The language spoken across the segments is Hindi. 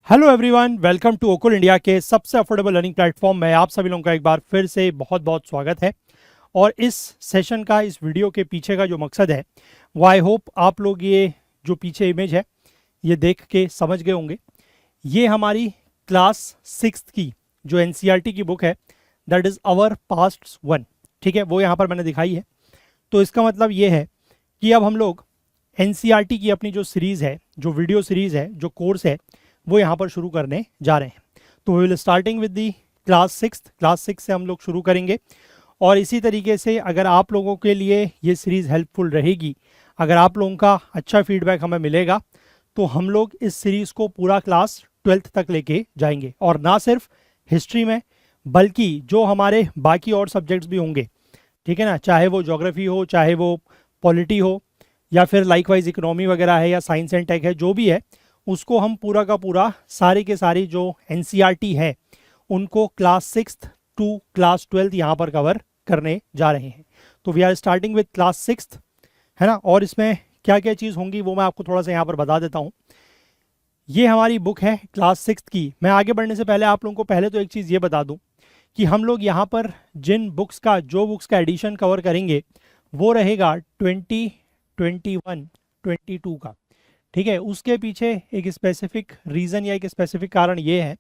Hello everyone, welcome to Okul India के सबसे अफोर्डेबल लर्निंग प्लेटफॉर्म में आप सभी लोगों का एक बार फिर से बहुत बहुत स्वागत है। और इस सेशन का, इस वीडियो के पीछे का जो मकसद है वो आई होप आप लोग ये जो पीछे इमेज है ये देख के समझ गए होंगे। ये हमारी क्लास 6 की जो एनसीईआरटी की बुक है, that is our past one. ठीक है, वो यहाँ पर मैंने दिखाई है। तो इसका मतलब ये है कि अब हम लोग एनसीईआरटी की अपनी जो सीरीज़ है, जो वीडियो सीरीज़ है, जो कोर्स है, वो यहाँ पर शुरू करने जा रहे हैं। तो we will starting with the class 6 से हम लोग शुरू करेंगे। और इसी तरीके से अगर आप लोगों के लिए ये सीरीज़ हेल्पफुल रहेगी, अगर आप लोगों का अच्छा फीडबैक हमें मिलेगा, तो हम लोग इस सीरीज़ को पूरा क्लास 12th तक लेके जाएंगे। और ना सिर्फ हिस्ट्री में, बल्कि जो हमारे बाकी और सब्जेक्ट्स भी होंगे, ठीक है ना, चाहे वो ज्योग्राफी हो, चाहे वो पॉलिटी हो, या फिर लाइकवाइज इकोनॉमी वगैरह है, या साइंस एंड टेक है, जो भी है उसको हम पूरा का पूरा सारी के सारी जो एनसीईआरटी है उनको क्लास 6 टू क्लास 12 यहाँ पर कवर करने जा रहे हैं। तो we are starting with class 6, है ना। और इसमें क्या क्या चीज़ होंगी वो मैं आपको थोड़ा सा यहाँ पर बता देता हूँ। ये हमारी बुक है क्लास 6 की। मैं आगे बढ़ने से पहले आप लोगों को पहले तो एक चीज़ ये बता दूँ कि हम लोग यहाँ पर जिन बुक्स का, जो बुक्स का एडिशन कवर करेंगे वो रहेगा 2021-22 का। ठीक है, उसके पीछे एक स्पेसिफिक रीज़न या एक स्पेसिफिक कारण ये है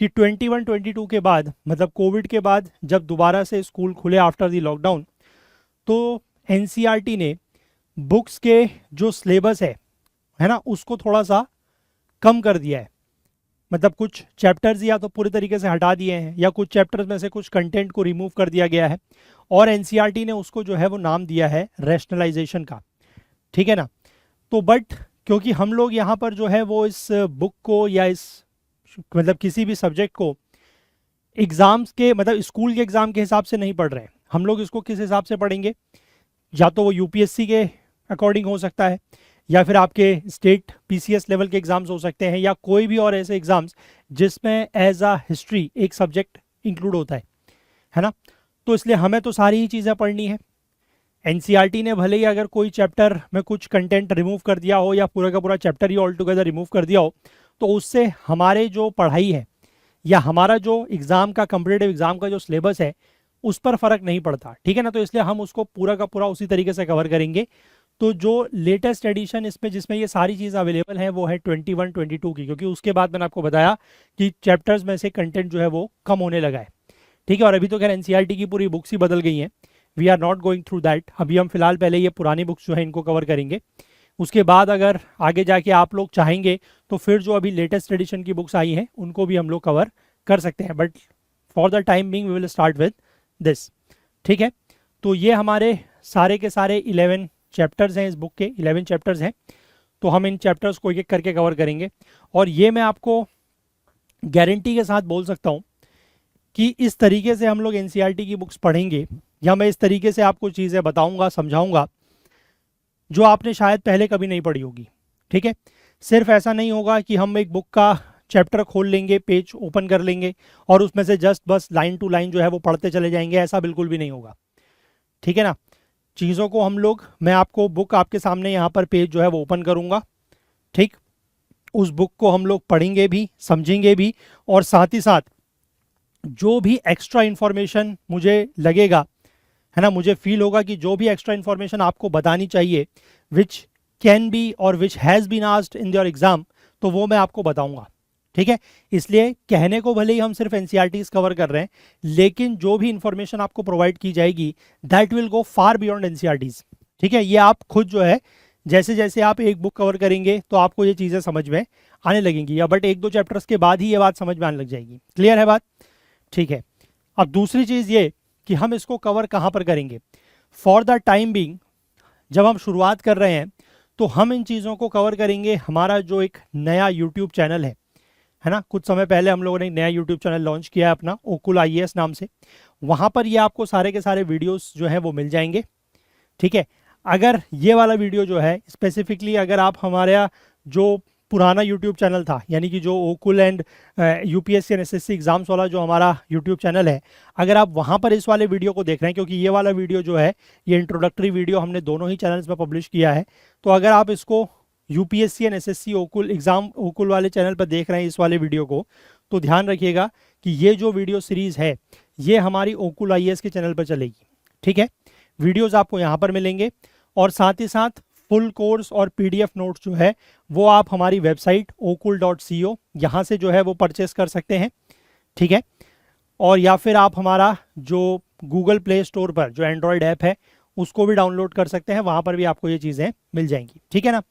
कि 21-22 के बाद, मतलब कोविड के बाद जब दोबारा से स्कूल खुले आफ्टर दी लॉकडाउन, तो एनसीईआरटी ने बुक्स के जो सिलेबस है ना, उसको थोड़ा सा कम कर दिया है। मतलब कुछ चैप्टर्स या तो पूरे तरीके से हटा दिए हैं, या कुछ चैप्टर्स में से कुछ कंटेंट को रिमूव कर दिया गया है। और एनसीईआरटी ने उसको जो है वो नाम दिया है रैशनलाइजेशन का। ठीक है ना। तो बट क्योंकि हम लोग यहाँ पर जो है वो इस बुक को, या इस मतलब किसी भी सब्जेक्ट को एग्ज़ाम्स के, मतलब स्कूल के एग्ज़ाम के हिसाब से नहीं पढ़ रहे हैं, हम लोग इसको किस हिसाब से पढ़ेंगे, या तो वो यूपीएससी के अकॉर्डिंग हो सकता है, या फिर आपके स्टेट पीसीएस लेवल के एग्ज़ाम्स हो सकते हैं, या कोई भी और ऐसे एग्ज़ाम्स जिसमें एज अ हिस्ट्री एक सब्जेक्ट इंक्लूड होता है ना। तो इसलिए हमें तो सारी ही चीज़ें पढ़नी है। एनसीईआरटी ने भले ही अगर कोई चैप्टर में कुछ कंटेंट रिमूव कर दिया हो, या पूरा का पूरा चैप्टर ही ऑल टुगेदर रिमूव कर दिया हो, तो उससे हमारे जो पढ़ाई है, या हमारा जो एग्ज़ाम का, कम्पिटेटिव एग्ज़ाम का जो सिलेबस है, उस पर फ़र्क नहीं पड़ता। ठीक है ना। तो इसलिए हम उसको पूरा का पूरा उसी तरीके से कवर करेंगे। तो जो लेटेस्ट एडिशन इसमें, जिसमें ये सारी चीज़ें अवेलेबल हैं, वो है 21-22 की, क्योंकि उसके बाद मैंने आपको बताया कि चैप्टर्स में से कंटेंट जो है वो कम होने लगा है। ठीक है। और अभी तो खैर एनसीईआरटी की पूरी बुक्स ही बदल गई हैं। We are not going through that. अभी हम फिलहाल पहले ये पुरानी बुक्स जो है इनको कवर करेंगे। उसके बाद अगर आगे जाके आप लोग चाहेंगे तो फिर जो अभी लेटेस्ट एडिशन की बुक्स आई हैं उनको भी हम लोग कवर कर सकते हैं। But for the time being we will start with this. ठीक है। तो ये हमारे सारे के सारे 11 चैप्टर्स हैं, इस बुक के 11 चैप्टर्स हैं। तो हम इन चैप्टर्स को एक एक करके कवर करेंगे। और ये मैं आपको गारंटी के साथ बोल सकता हूँ कि इस तरीके से हम लोग एनसीईआरटी की बुक्स पढ़ेंगे, या मैं इस तरीके से आपको चीज़ें बताऊंगा, समझाऊंगा, जो आपने शायद पहले कभी नहीं पढ़ी होगी। ठीक है। सिर्फ ऐसा नहीं होगा कि हम एक बुक का चैप्टर खोल लेंगे, पेज ओपन कर लेंगे और उसमें से जस्ट बस लाइन टू लाइन जो है वो पढ़ते चले जाएंगे, ऐसा बिल्कुल भी नहीं होगा। ठीक है ना। चीज़ों को हम लोग, मैं आपको बुक आपके सामने यहाँ पर पेज जो है वो ओपन करूँगा। ठीक। उस बुक को हम लोग पढ़ेंगे भी, समझेंगे भी, और साथ ही साथ जो भी एक्स्ट्रा इन्फॉर्मेशन मुझे लगेगा, है ना, मुझे फील होगा कि जो भी एक्स्ट्रा इन्फॉर्मेशन आपको बतानी चाहिए, विच कैन बी और which has been asked in your exam, तो वो मैं आपको बताऊंगा। ठीक है। इसलिए कहने को भले ही हम सिर्फ एनसीईआरटीज कवर कर रहे हैं, लेकिन जो भी इंफॉर्मेशन आपको प्रोवाइड की जाएगी that will go far beyond NCERTs. ठीक है। ये आप खुद जो है, जैसे जैसे आप एक बुक कवर करेंगे तो आपको ये चीज़ें समझ में आने लगेंगी, या बट 1-2 चैप्टर्स के बाद ही ये बात समझ में आने लग जाएगी। क्लियर है बात। ठीक है। अब दूसरी चीज़ ये कि हम इसको कवर कहाँ पर करेंगे। फॉर द टाइम बीइंग जब हम शुरुआत कर रहे हैं तो हम इन चीज़ों को कवर करेंगे हमारा जो एक नया यूट्यूब चैनल है ना। कुछ समय पहले हम लोगों ने एक नया यूट्यूब चैनल लॉन्च किया है अपना, ओकुल आईएएस नाम से। वहाँ पर ये आपको सारे के सारे वीडियोस जो हैं वो मिल जाएंगे। ठीक है। अगर ये वाला वीडियो जो है स्पेसिफिकली, अगर आप हमारा जो पुराना यूट्यूब चैनल था, यानी कि जो Okul and UPSC and SSC exams वाला जो हमारा यूट्यूब चैनल है, अगर आप वहाँ पर इस वाले वीडियो को देख रहे हैं, क्योंकि ये वाला वीडियो जो है ये इंट्रोडक्टरी वीडियो हमने दोनों ही चैनल्स में पब्लिश किया है, तो अगर आप इसको यूपीएससी एंड एसएससी ओकुल एग्जाम ओकुल वाले चैनल पर देख रहे हैं इस वाले वीडियो को, तो ध्यान रखिएगा कि ये जो वीडियो सीरीज है ये हमारी ओकुल आईएएस के चैनल पर चलेगी। ठीक है, वीडियोस आपको यहाँ पर मिलेंगे और साथ ही साथ फुल कोर्स और पीडीएफ नोट्स जो है वो आप हमारी वेबसाइट okul.co यहाँ से जो है वो परचेस कर सकते हैं। ठीक है, और या फिर आप हमारा जो गूगल प्ले स्टोर पर जो एंड्रॉयड ऐप है उसको भी डाउनलोड कर सकते हैं, वहाँ पर भी आपको ये चीज़ें मिल जाएंगी। ठीक है ना।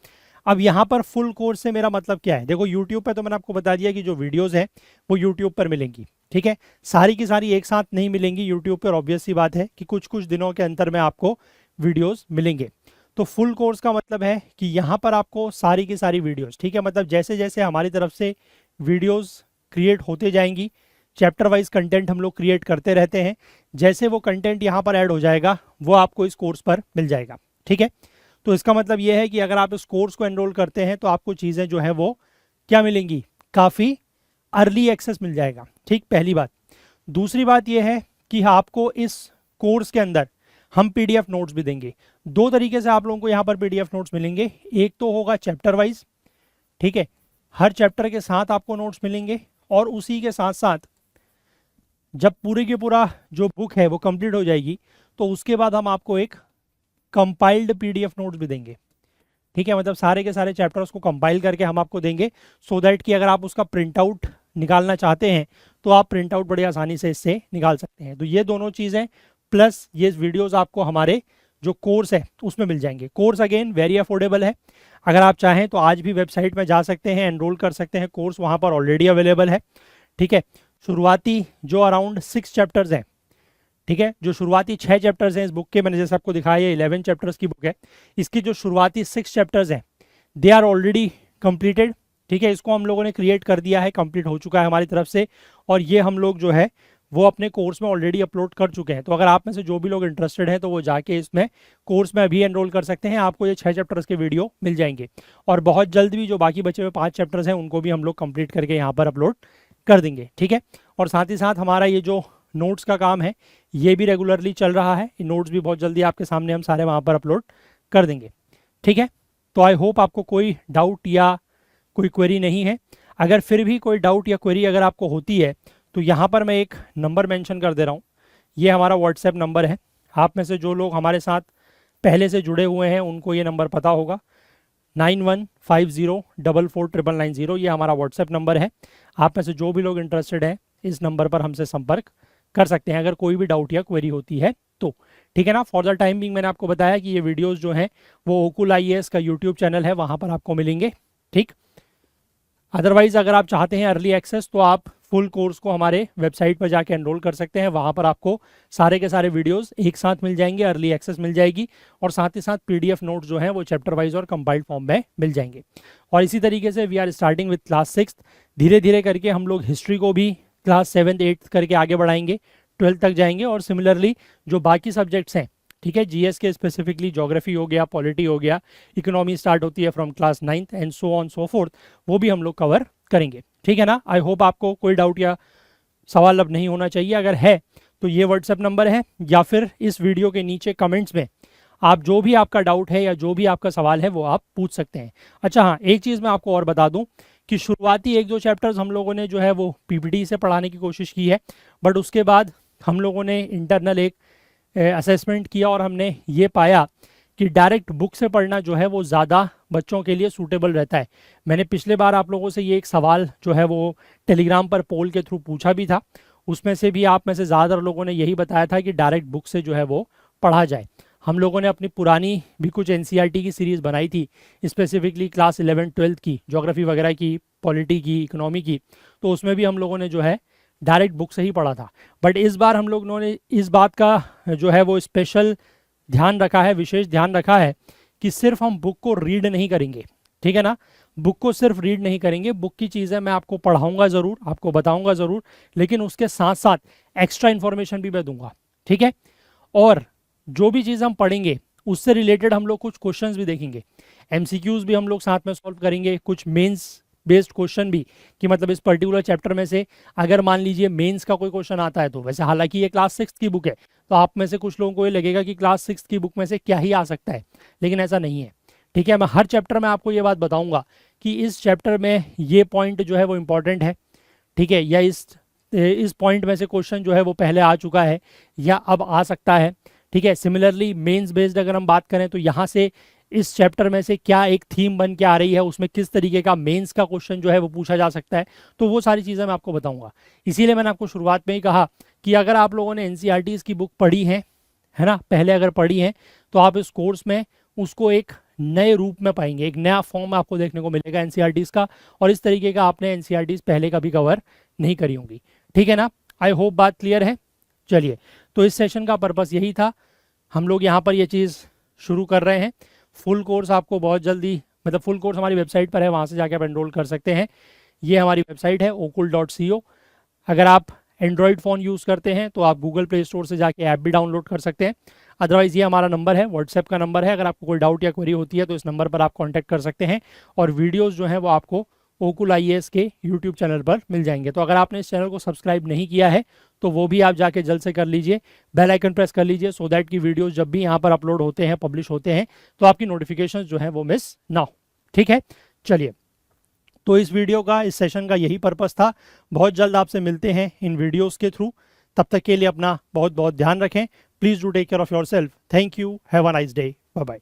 अब यहाँ पर फुल कोर्स से मेरा मतलब क्या है, देखो यूट्यूब पे तो मैंने आपको बता दिया कि जो वीडियोस हैं वो यूट्यूब पर मिलेंगी। ठीक है, सारी की सारी एक साथ नहीं मिलेंगी यूट्यूब पर, ऑब्वियस सी बात है कि कुछ कुछ दिनों के अंतर में आपको वीडियोस मिलेंगे। तो फुल कोर्स का मतलब है कि यहाँ पर आपको सारी की सारी वीडियोस, ठीक है, मतलब जैसे जैसे हमारी तरफ से वीडियोस क्रिएट होते जाएंगी, चैप्टर वाइज कंटेंट हम लोग क्रिएट करते रहते हैं, जैसे वो कंटेंट यहाँ पर ऐड हो जाएगा वो आपको इस कोर्स पर मिल जाएगा। ठीक है, तो इसका मतलब ये है कि अगर आप इस कोर्स को एनरोल करते हैं तो आपको चीज़ें जो है वो क्या मिलेंगी, काफ़ी अर्ली एक्सेस मिल जाएगा। ठीक, पहली बात। दूसरी बात यह है कि आपको इस कोर्स के अंदर हम पीडीएफ नोट्स भी देंगे। दो तरीके से आप लोगों को यहाँ पर पीडीएफ नोट्स मिलेंगे, एक तो होगा चैप्टर वाइज, ठीक है, हर चैप्टर के साथ आपको नोट्स मिलेंगे, और उसी के साथ साथ जब पूरे के पूरा जो बुक है वो कंप्लीट हो जाएगी तो उसके बाद हम आपको एक कंपाइल्ड पीडीएफ नोट्स भी देंगे। ठीक है, मतलब सारे के सारे चैप्टर्स को कंपाइल करके हम आपको देंगे, सो दैट कि अगर आप उसका प्रिंट आउट निकालना चाहते हैं तो आप प्रिंट आउट बड़ी आसानी से इससे निकाल सकते हैं। तो ये दोनों चीज़ें प्लस ये वीडियोस आपको हमारे जो कोर्स है उसमें मिल जाएंगे। कोर्स अगेन वेरी अफोर्डेबल है, अगर आप चाहें तो आज भी वेबसाइट में जा सकते हैं, एनरोल कर सकते हैं, कोर्स वहाँ पर ऑलरेडी अवेलेबल है। ठीक है, शुरुआती जो अराउंड 6 चैप्टर्स हैं, ठीक है, जो शुरुआती 6 चैप्टर्स हैं इस बुक के, मैंने जैसे आपको दिखाया ये 11 चैप्टर्स की बुक है, इसकी जो शुरुआती 6 चैप्टर्स हैं दे आर ऑलरेडी कंप्लीटेड। ठीक है, इसको हम लोगों ने क्रिएट कर दिया है, कंप्लीट हो चुका है हमारी तरफ से, और ये हम लोग जो है वो अपने कोर्स में ऑलरेडी अपलोड कर चुके हैं। तो अगर आप में से जो भी लोग इंटरेस्टेड हैं तो वो जाके इसमें कोर्स में अभी एनरोल कर सकते हैं, आपको ये 6 चैप्टर्स के वीडियो मिल जाएंगे, और बहुत जल्द भी जो बाकी बचे हुए 5 चैप्टर्स हैं उनको भी हम लोग कंप्लीट करके यहाँ पर अपलोड कर देंगे। ठीक है, और साथ ही साथ हमारा ये जो नोट्स का काम है ये भी रेगुलरली चल रहा है, ये नोट्स भी बहुत जल्दी आपके सामने हम सारे वहाँ पर अपलोड कर देंगे। ठीक है, तो आई होप आपको कोई डाउट या कोई क्वेरी नहीं है। अगर फिर भी कोई डाउट या क्वेरी अगर आपको होती है तो यहाँ पर मैं एक नंबर मेंशन कर दे रहा हूँ, ये हमारा व्हाट्सएप नंबर है। आप में से जो लोग हमारे साथ पहले से जुड़े हुए हैं उनको ये नंबर पता होगा, 9150449990, ये हमारा व्हाट्सएप नंबर है। आप में से जो भी लोग इंटरेस्टेड हैं इस नंबर पर हमसे संपर्क कर सकते हैं अगर कोई भी डाउट या क्वेरी होती है तो। ठीक है ना, फॉर द टाइम बिंग मैंने आपको बताया कि ये वीडियोस जो हैं वो ओकुल आईएएस का यूट्यूब चैनल है, वहाँ पर आपको मिलेंगे। ठीक, अदरवाइज अगर आप चाहते हैं अर्ली एक्सेस तो आप फुल कोर्स को हमारे वेबसाइट पर जाके एनरोल कर सकते हैं, वहाँ पर आपको सारे के सारे वीडियोस एक साथ मिल जाएंगे, अर्ली एक्सेस मिल जाएगी, और साथ ही साथ पीडीएफ नोट्स जो हैं वो चैप्टर वाइज और कंपाइल्ड फॉर्म में मिल जाएंगे। और इसी तरीके से we are starting with class 6, धीरे धीरे करके हम लोग हिस्ट्री को भी क्लास 7th 8th करके आगे बढ़ाएंगे, 12th तक जाएंगे, और सिमिलरली जो बाकी सब्जेक्ट्स हैं, ठीक है, जीएस के स्पेसिफिकली ज्योग्राफी हो गया, पॉलिटी हो गया, इकोनॉमी स्टार्ट होती है from class 9th and so on so fourth, वो भी हम लोग कवर करेंगे। ठीक है ना, आई होप आपको कोई डाउट या सवाल अब नहीं होना चाहिए। अगर है तो ये व्हाट्सएप नंबर है, या फिर इस वीडियो के नीचे कमेंट्स में आप जो भी आपका डाउट है या जो भी आपका सवाल है वो आप पूछ सकते हैं। अच्छा हाँ, एक चीज़ मैं आपको और बता दूं कि शुरुआती 1-2 चैप्टर्स हम लोगों ने जो है वो पीपीटी से पढ़ाने की कोशिश की है, बट उसके बाद हम लोगों ने इंटरनल एक असेसमेंट किया और हमने ये पाया कि डायरेक्ट बुक से पढ़ना जो है वो ज़्यादा बच्चों के लिए सूटेबल रहता है। मैंने पिछले बार आप लोगों से ये एक सवाल जो है वो टेलीग्राम पर पोल के थ्रू पूछा भी था, उसमें से भी आप में से ज़्यादातर लोगों ने यही बताया था कि डायरेक्ट बुक से जो है वो पढ़ा जाए। हम लोगों ने अपनी पुरानी भी कुछ एनसीईआरटी की सीरीज़ बनाई थी, स्पेसिफिकली क्लास 11-12 की, ज्योग्राफी वगैरह की, पॉलिटी की, इकोनॉमी की, तो उसमें भी हम लोगों ने जो है डायरेक्ट बुक से ही पढ़ा था। बट इस बार हम लोगों ने इस बात का जो है वो स्पेशल ध्यान रखा है, विशेष ध्यान रखा है कि सिर्फ हम बुक को रीड नहीं करेंगे। ठीक है ना, बुक को सिर्फ रीड नहीं करेंगे, बुक की चीज़ें मैं आपको पढ़ाऊंगा ज़रूर, आपको बताऊंगा ज़रूर, लेकिन उसके साथ साथ एक्स्ट्रा इन्फॉर्मेशन भी मैं दूंगा। ठीक है, और जो भी चीज़ हम पढ़ेंगे उससे रिलेटेड हम लोग कुछ क्वेश्चंस भी देखेंगे, एमसीक्यूज भी हम लोग साथ में सॉल्व करेंगे, कुछ मेंस बेस्ड क्वेश्चन भी, कि मतलब इस पर्टिकुलर चैप्टर में से अगर मान लीजिए मेंस का कोई क्वेश्चन आता है तो, वैसे हालांकि ये क्लास 6 की बुक है तो आप में से कुछ लोगों को ये लगेगा कि क्लास 6 की बुक में से क्या ही आ सकता है, लेकिन ऐसा नहीं है। ठीक है, मैं हर चैप्टर में आपको ये बात बताऊंगा कि इस चैप्टर में ये पॉइंट जो है वो इम्पोर्टेंट है, ठीक है, या इस पॉइंट में से क्वेश्चन जो है वो पहले आ चुका है या अब आ सकता है, ठीक है। सिमिलरली मेंस बेस्ड अगर हम बात करें तो यहाँ से इस चैप्टर में से क्या एक थीम बन के आ रही है, उसमें किस तरीके का मेंस का क्वेश्चन जो है वो पूछा जा सकता है, तो वो सारी चीज़ें मैं आपको बताऊंगा। इसीलिए मैंने आपको शुरुआत में ही कहा कि अगर आप लोगों ने एनसीईआरटीज़ की बुक पढ़ी है ना, पहले अगर पढ़ी है, तो आप इस कोर्स में उसको एक नए रूप में पाएंगे, एक नया फॉर्म आपको देखने को मिलेगा एनसीईआरटीज़ का, और इस तरीके का आपने एनसीईआरटीज़ पहले कभी कवर नहीं करी होंगी, ठीक है ना। आई होप बात क्लियर है। चलिए, तो इस सेशन का पर्पस यही था, हम लोग यहाँ पर ये चीज़ शुरू कर रहे हैं। फुल कोर्स आपको बहुत जल्दी, मतलब फुल कोर्स हमारी वेबसाइट पर है, वहाँ से जाके आप एनरोल कर सकते हैं। ये हमारी वेबसाइट है okul.co। अगर आप एंड्रॉयड फ़ोन यूज़ करते हैं तो आप गूगल प्ले स्टोर से जाके ऐप भी डाउनलोड कर सकते हैं। अदरवाइज़ ये हमारा नंबर है, व्हाट्सएप का नंबर है, अगर आपको कोई डाउट या क्वेरी होती है तो इस नंबर पर आप कांटेक्ट कर सकते हैं। और वीडियोस जो हैं वो आपको ओकुल IAS के यूट्यूब चैनल पर मिल जाएंगे। तो अगर आपने इस चैनल को सब्सक्राइब नहीं किया है तो वो भी आप जाके जल्द से कर लीजिए, बेल आइकन प्रेस कर लीजिए, सो दैट की वीडियोस जब भी यहाँ पर अपलोड होते हैं, पब्लिश होते हैं, तो आपकी नोटिफिकेशन जो है वो मिस ना हो, ठीक है। चलिए, तो इस वीडियो का, इस सेशन का यही पर्पस था। बहुत जल्द आपसे मिलते हैं इन वीडियोस के थ्रू। तब तक के लिए अपना बहुत बहुत ध्यान रखें। Please do take care of your self. Thank you, have a nice day, bye bye.